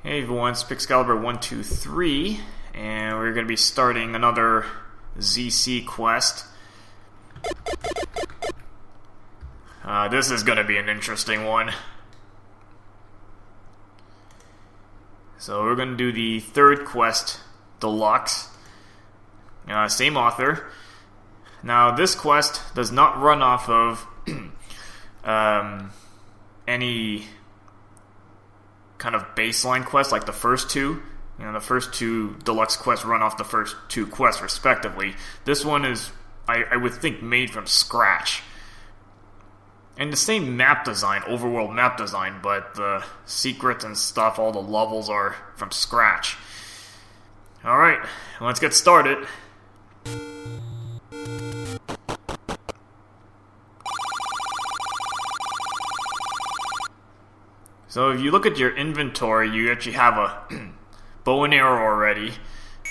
Hey everyone, it's Pixcalibur123, and we're going to be starting another ZC quest. This is going to be an interesting one. So we're going to do the third quest, Deluxe. Same author. Now this quest does not run off of any kind of baseline quest like the first two. The first two Deluxe quests run off the first two quests respectively. This one is, I would think, made from scratch. And the same map design, overworld map design, but the secrets and stuff, all the levels are from scratch. Alright, let's get started. So if you look at your inventory, you actually have a bow and arrow already,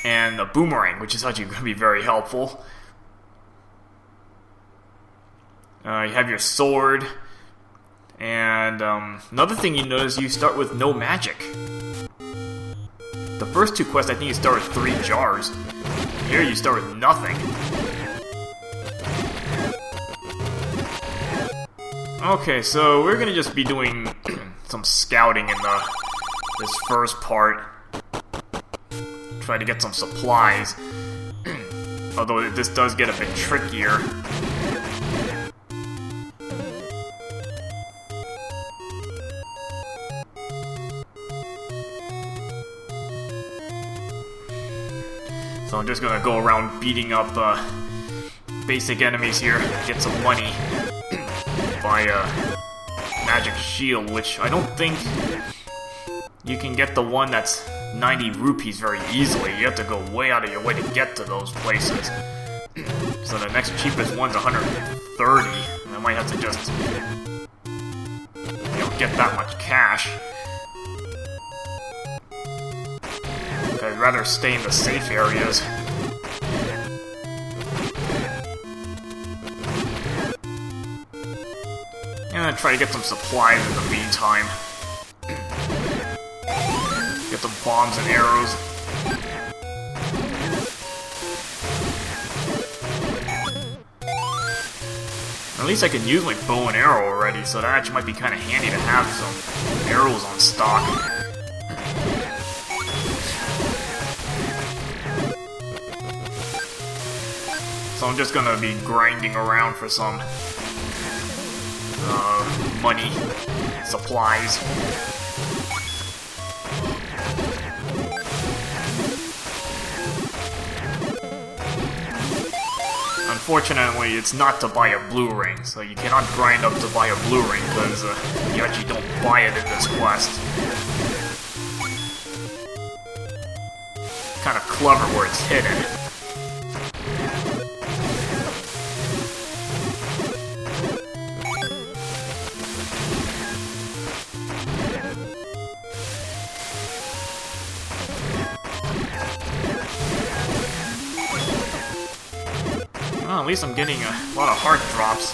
and a boomerang, which is actually going to be very helpful. You have your sword, and another thing you notice, you start with no magic. The first two quests, I think you start with 3 jars. Here you start with nothing. Okay, so we're going to just be doing some scouting in this first part. Try to get some supplies. Although this does get a bit trickier. So I'm just gonna go around beating up basic enemies here, get some money. Buy a magic shield, which I don't think you can get the one that's 90 rupees very easily. You have to go way out of your way to get to those places. So the next cheapest one's 130, and I might have to just, get that much cash. I'd rather stay in the safe areas. And try to get some supplies in the meantime. Get some bombs and arrows. At least I can use my bow and arrow already, so that actually might be kind of handy to have some arrows on stock. So I'm just gonna be grinding around for some money, supplies. Unfortunately, it's not to buy a blue ring, so you cannot grind up to buy a blue ring, because you actually don't buy it in this quest. Kind of clever where it's hidden. Well, at least I'm getting a lot of heart drops.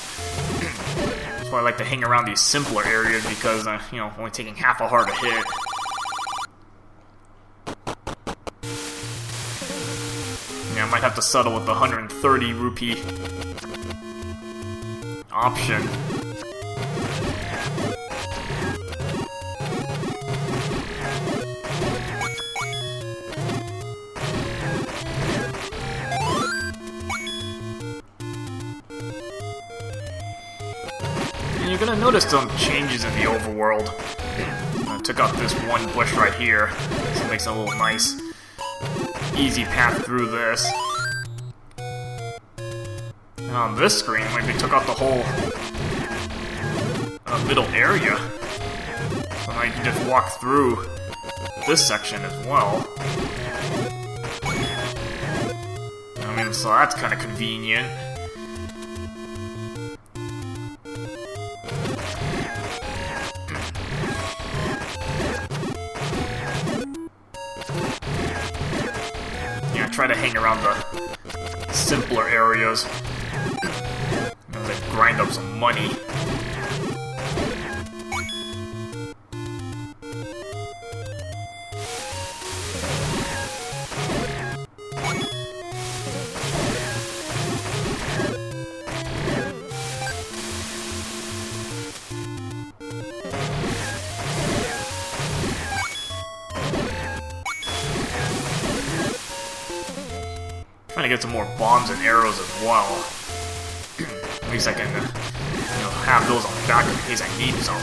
That's why I like to hang around these simpler areas, because, only taking half a heart a hit. Yeah, I might have to settle with the 130 rupee option. You're gonna notice some changes in the overworld. I took out this one bush right here, so it makes it a little nice, easy path through this. And on this screen, maybe took out the whole middle area. So now you can just walk through this section as well. So that's kind of convenient. Try to hang around the simpler areas and then grind up some money. to get some more bombs and arrows as well. At least I can, have those on the back in case I need some.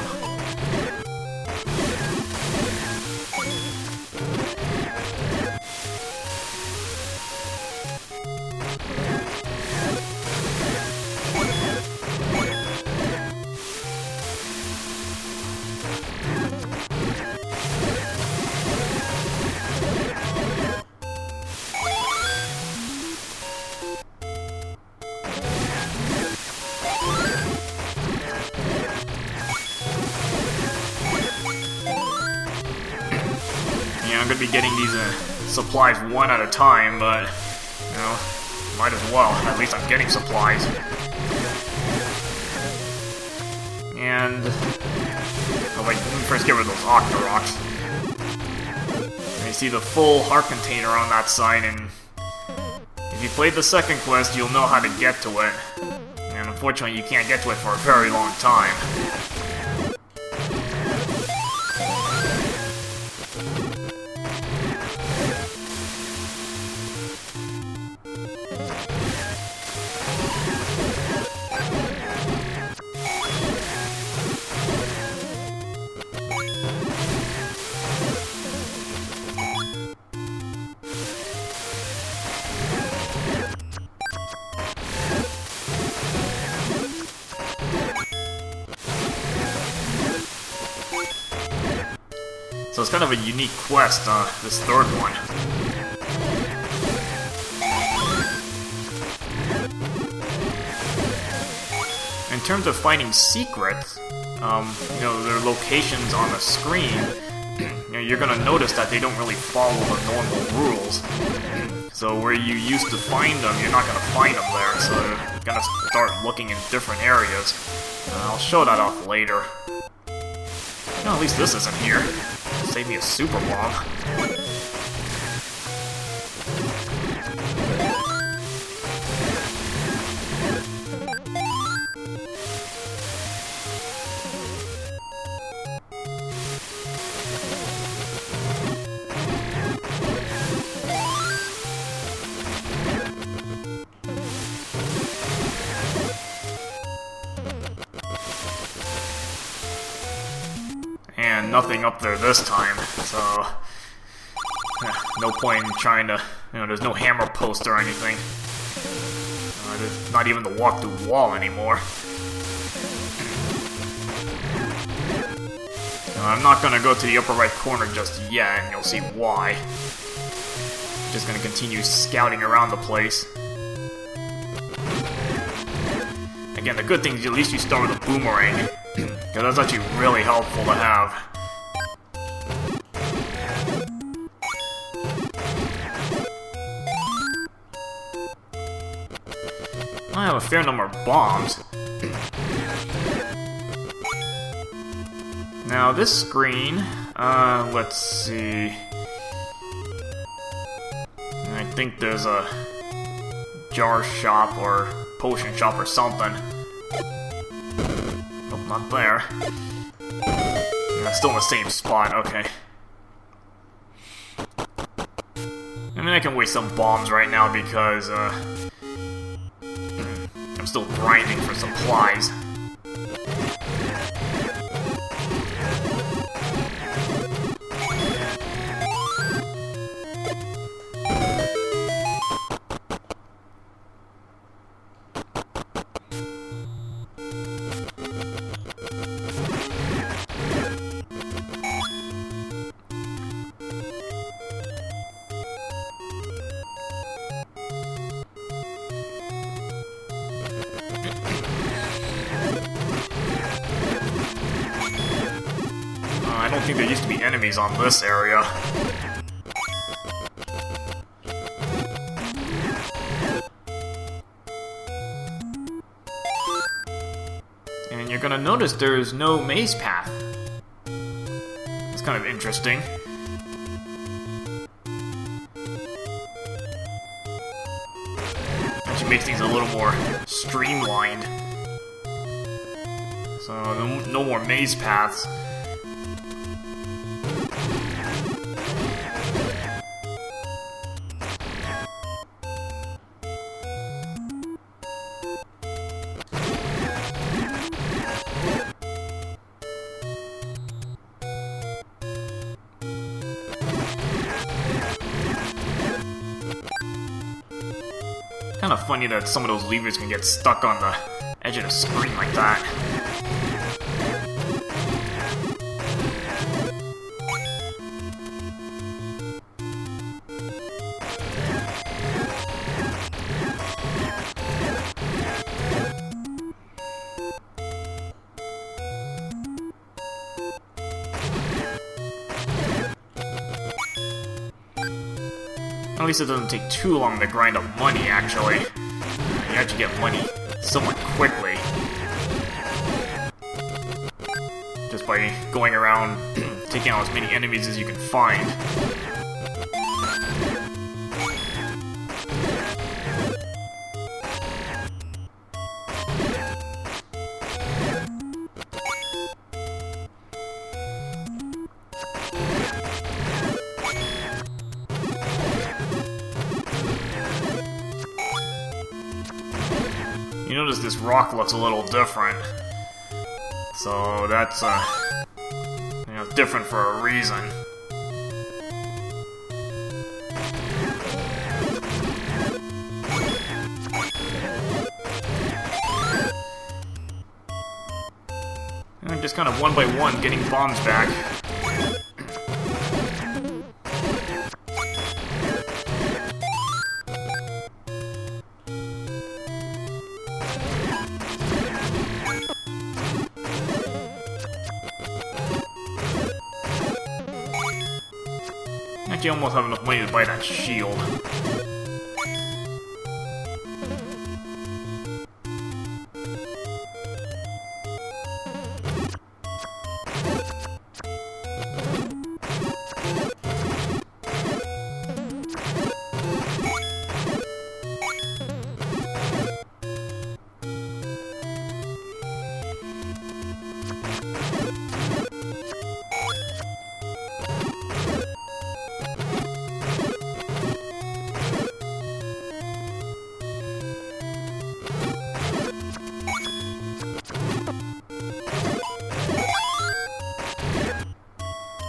I'm gonna be getting these supplies one at a time, but, might as well. At least I'm getting supplies. And, let me first get rid of those Octoroks. You see the full heart container on that side, and if you played the second quest, you'll know how to get to it. And unfortunately, you can't get to it for a very long time. So it's kind of a unique quest, this third one. In terms of finding secrets, their locations on the screen, you're gonna notice that they don't really follow the normal rules. So where you used to find them, you're not gonna find them there, so you're gonna start looking in different areas. I'll show that off later. At least this isn't here. Save me a super bomb. And nothing up there this time, so no point in trying to, there's no hammer post or anything. There's not even the walk-through wall anymore. I'm not gonna go to the upper right corner just yet, and you'll see why. I'm just gonna continue scouting around the place. Again, the good thing is at least you start with a boomerang. Because that's actually really helpful to have. I have a fair number of bombs. Now this screen, let's see. I think there's a jar shop or potion shop or something. Not there. Still in the same spot, okay. I mean, I can waste some bombs right now because, I'm still grinding for supplies. I don't think there used to be enemies on this area. And you're gonna notice there's no maze path. It's kind of interesting. Actually makes things a little more streamlined. So, no more maze paths. kind of funny that some of those levers can get stuck on the edge of the screen like that. At least it doesn't take too long to grind up money, actually. You actually get money somewhat quickly. Just by going around taking out as many enemies as you can find. You notice this rock looks a little different. So that's, different for a reason. And just kind of one by one getting bombs back. Actually, almost have enough money to buy that shield.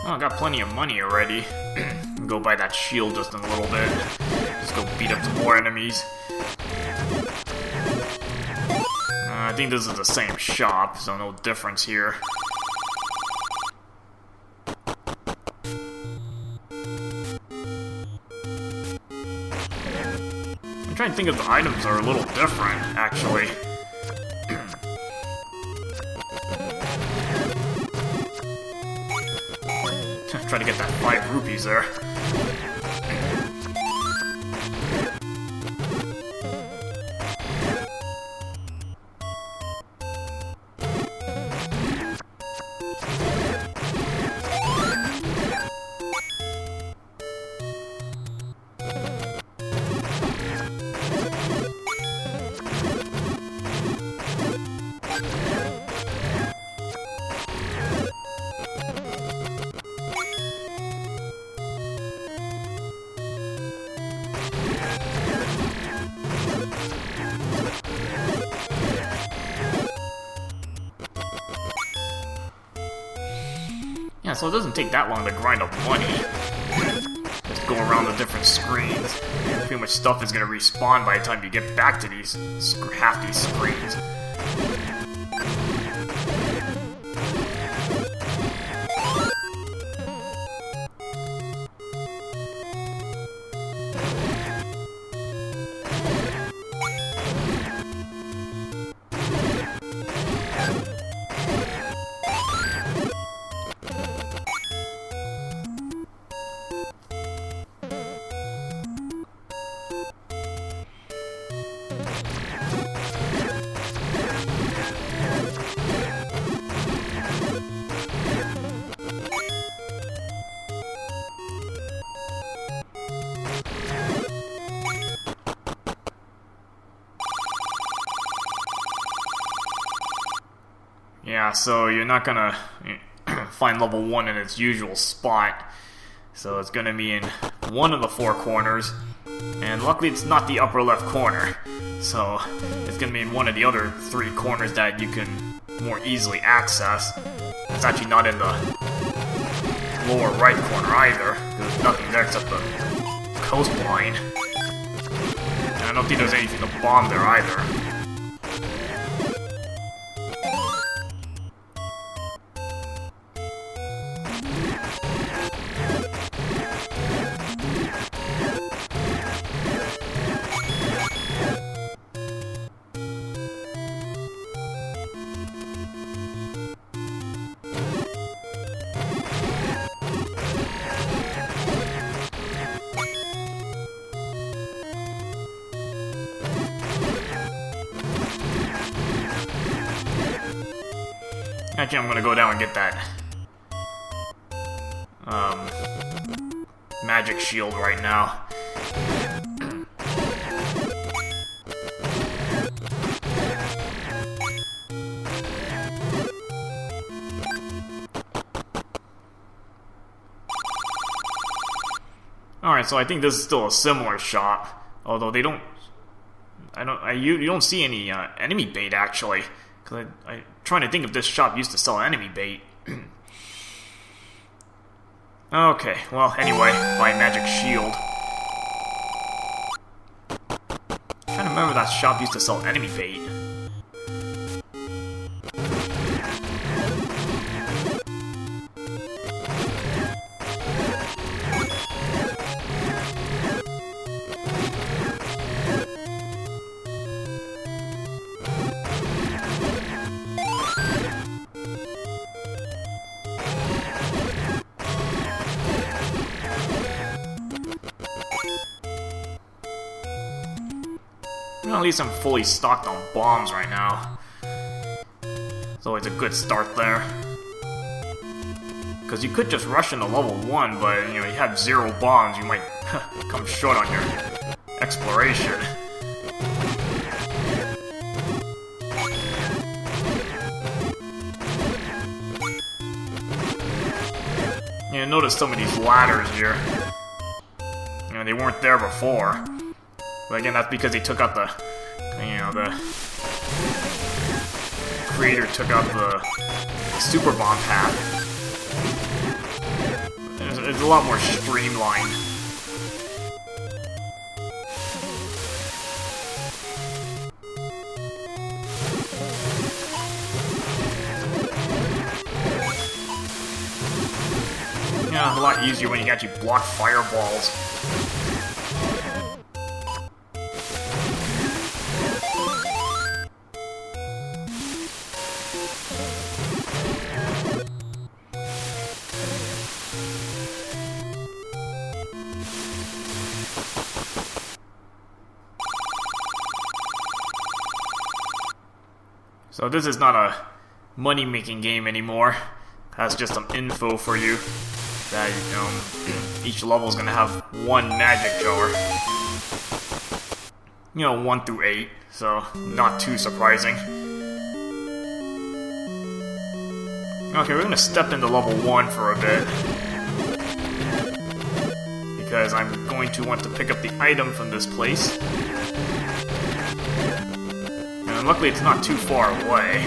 Oh, I got plenty of money already. Go buy that shield just in a little bit. Just go beat up some more enemies. I think this is the same shop, so no difference here. I'm trying to think if the items are a little different, actually. Try to get that 5 rupees there. Yeah, so it doesn't take that long to grind up money. Just go around the different screens. Pretty much stuff is gonna respawn by the time you get back to these half these screens. Yeah, so you're not gonna find level 1 in its usual spot. So it's gonna be in one of the 4 corners. And luckily it's not the upper left corner. So it's gonna be in one of the other 3 corners that you can more easily access. It's actually not in the lower right corner either. There's nothing there except the coastline. And don't think there's anything to bomb there either. Actually, I'm gonna go down and get that magic shield right now. Alright, so I think this is still a similar shop, although they don't... you don't see any enemy bait, actually. Because I'm trying to think if this shop used to sell enemy bait. Okay, well, anyway, buy magic shield. I'm trying to remember that shop used to sell enemy bait. Well, at least I'm fully stocked on bombs right now. It's always a good start there. Because you could just rush into level 1, but you have 0 bombs, you might come short on your exploration. Yeah, notice some of these ladders here. They weren't there before. But again, that's because they took out the creator took out the super bomb path. It's a lot more streamlined. Yeah, a lot easier when you can actually block fireballs. So this is not a money-making game anymore. That's just some info for you. That each level is gonna have 1 magic jar. 1 through 8, so not too surprising. Okay, we're gonna step into level 1 for a bit. Because I'm going to want to pick up the item from this place. And luckily it's not too far away.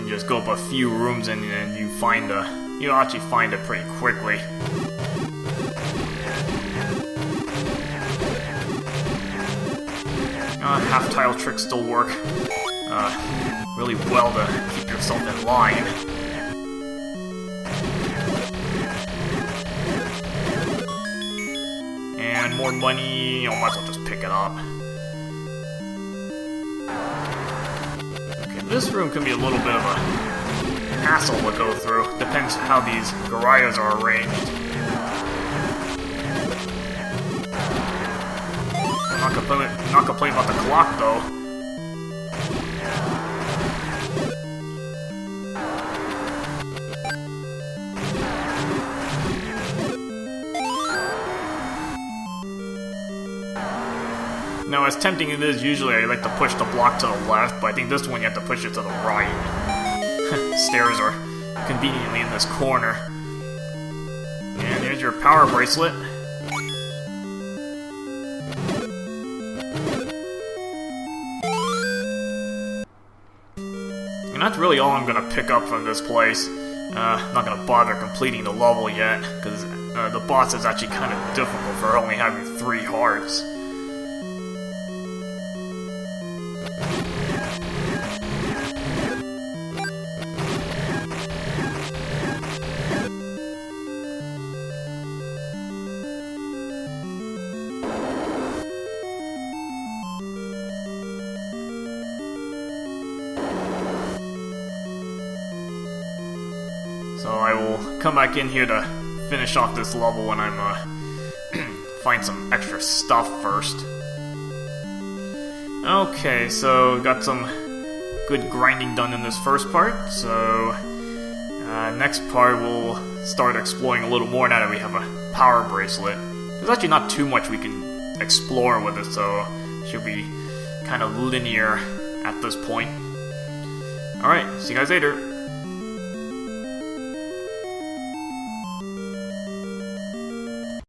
Just go up a few rooms and you'll actually find it pretty quickly. Half tile tricks still work really well to keep yourself in line. And more money, might as well just pick it up. This room can be a little bit of a hassle to go through. Depends how these garayas are arranged. I'm not complaining about the clock, though. Now, as tempting it is, usually I like to push the block to the left, but I think this one you have to push it to the right. Stairs are conveniently in this corner. And here's your power bracelet. And that's really all I'm gonna pick up from this place. Not gonna bother completing the level yet, because the boss is actually kind of difficult for only having 3 hearts. So I will come back in here to finish off this level when I'm find some extra stuff first. Okay, so got some good grinding done in this first part. So next part we'll start exploring a little more now that we have a power bracelet. There's actually not too much we can explore with it, so it should be kind of linear at this point. Alright, see you guys later.